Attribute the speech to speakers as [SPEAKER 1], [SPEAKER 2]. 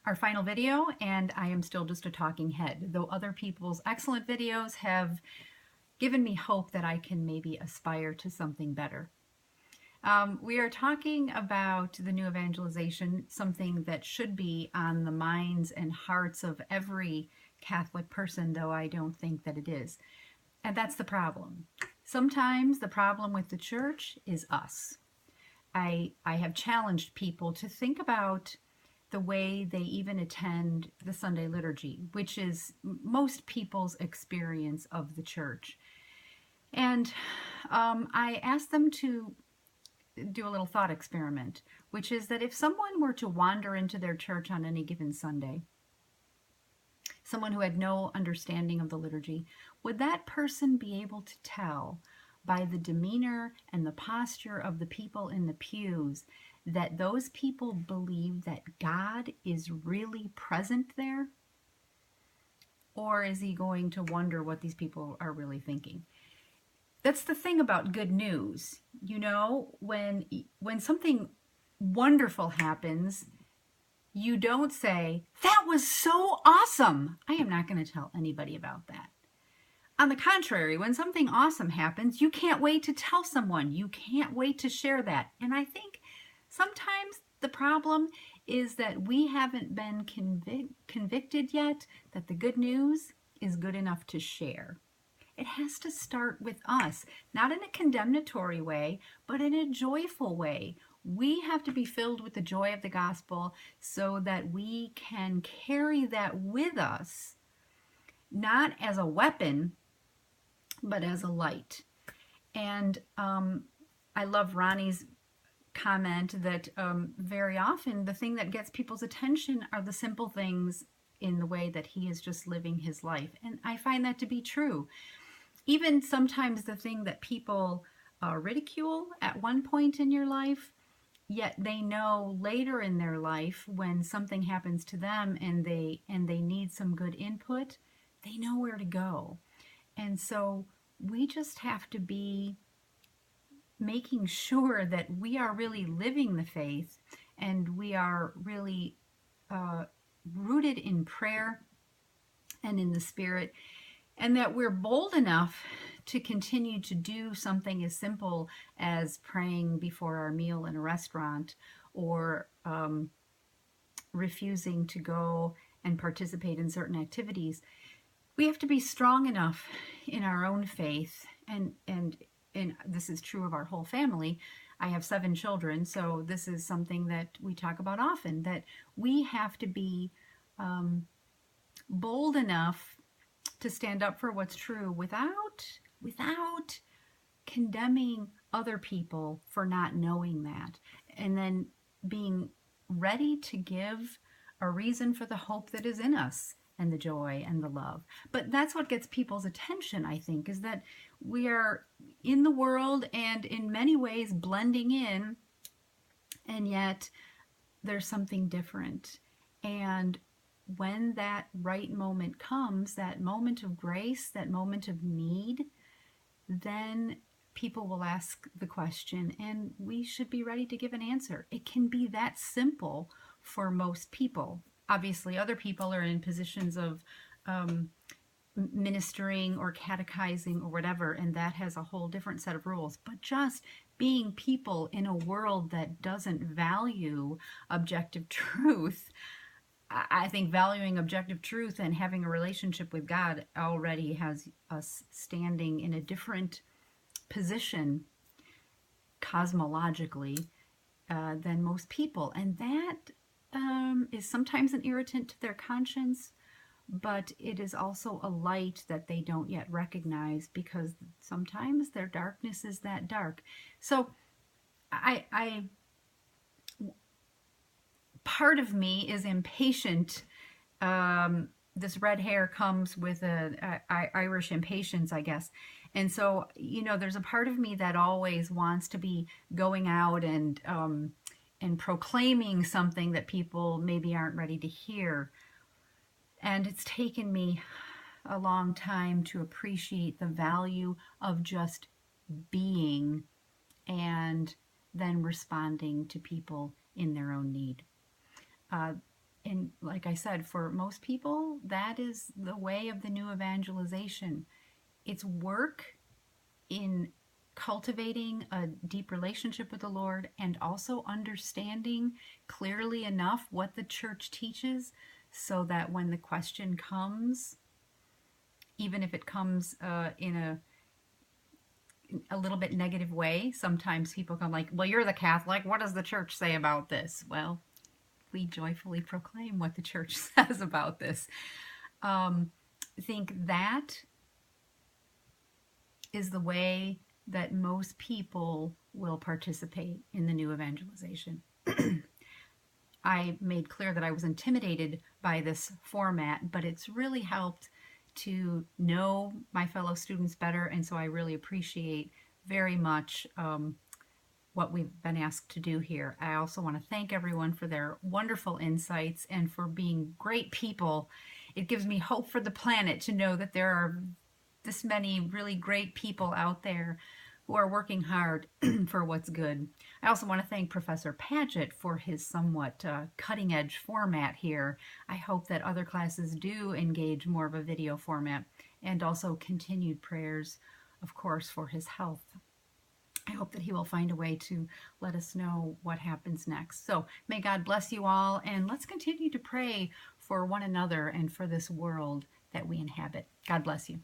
[SPEAKER 1] our final video, and I am still just a talking head, though other people's excellent videos have given me hope that I can maybe aspire to something better. We are talking about the new evangelization, something that should be on the minds and hearts of every Catholic person, though I don't think that it is. And that's the problem. Sometimes the problem with the church is us. I have challenged people to think about the way they even attend the Sunday liturgy, which is most people's experience of the church. And I asked them to do a little thought experiment, which is that if someone were to wander into their church on any given Sunday, someone who had no understanding of the liturgy, would that person be able to tell by the demeanor and the posture of the people in the pews that those people believe that God is really present there? Or is he going to wonder what these people are really thinking? That's the thing about good news. You know, when something wonderful happens, you don't say, "That was so awesome." I am not going to tell anybody about that. On the contrary, when something awesome happens, you can't wait to tell someone. You can't wait to share that. And I think sometimes the problem is that we haven't been convicted yet that the good news is good enough to share. It has to start with us, not in a condemnatory way, but in a joyful way. We have to be filled with the joy of the gospel so that we can carry that with us, not as a weapon, but as a light. And I love Ronnie's comment that very often the thing that gets people's attention are the simple things in the way that he is just living his life. And I find that to be true. Even sometimes the thing that people ridicule at one point in your life, yet they know later in their life when something happens to them and they need some good input, they know where to go. And so we just have to be making sure that we are really living the faith and we are really rooted in prayer and in the Spirit, and that we're bold enough to continue to do something as simple as praying before our meal in a restaurant, or refusing to go and participate in certain activities. We have to be strong enough in our own faith, and this is true of our whole family. I have 7 children, so this is something that we talk about often, that we have to be bold enough to stand up for what's true without condemning other people for not knowing that, and then being ready to give a reason for the hope that is in us and the joy and the love. But that's what gets people's attention, I think, is that we are in the world and in many ways blending in, and yet there's something different. And when that right moment comes, that moment of grace, that moment of need, then people will ask the question and we should be ready to give an answer. It can be that simple for most people. Obviously, other people are in positions of ministering or catechizing or whatever, and that has a whole different set of rules. But just being people in a world that doesn't value objective truth, I think valuing objective truth and having a relationship with God already has us standing in a different position cosmologically than most people. And that is sometimes an irritant to their conscience, but it is also a light that they don't yet recognize, because sometimes their darkness is that dark. So part of me is impatient. This red hair comes with a Irish impatience, I guess. And so, you know, there's a part of me that always wants to be going out and proclaiming something that people maybe aren't ready to hear. And it's taken me a long time to appreciate the value of just being and then responding to people in their own need. And like I said, for most people, that is the way of the new evangelization. It's work in cultivating a deep relationship with the Lord and also understanding clearly enough what the church teaches so that when the question comes, even if it comes in a little bit negative way, sometimes people come like, well, you're the Catholic. What does the church say about this? Well, we joyfully proclaim what the church says about this. I think that is the way that most people will participate in the new evangelization. I made clear that I was intimidated by this format, but it's really helped to know my fellow students better, and so I really appreciate very much what we've been asked to do here. I also want to thank everyone for their wonderful insights and for being great people. It gives me hope for the planet to know that there are this many really great people out there who are working hard for what's good. I also want to thank Professor Paget for his somewhat cutting edge format here. I hope that other classes do engage more of a video format, and also continued prayers, of course, for his health. I hope that he will find a way to let us know what happens next. So may God bless you all, and let's continue to pray for one another and for this world that we inhabit. God bless you.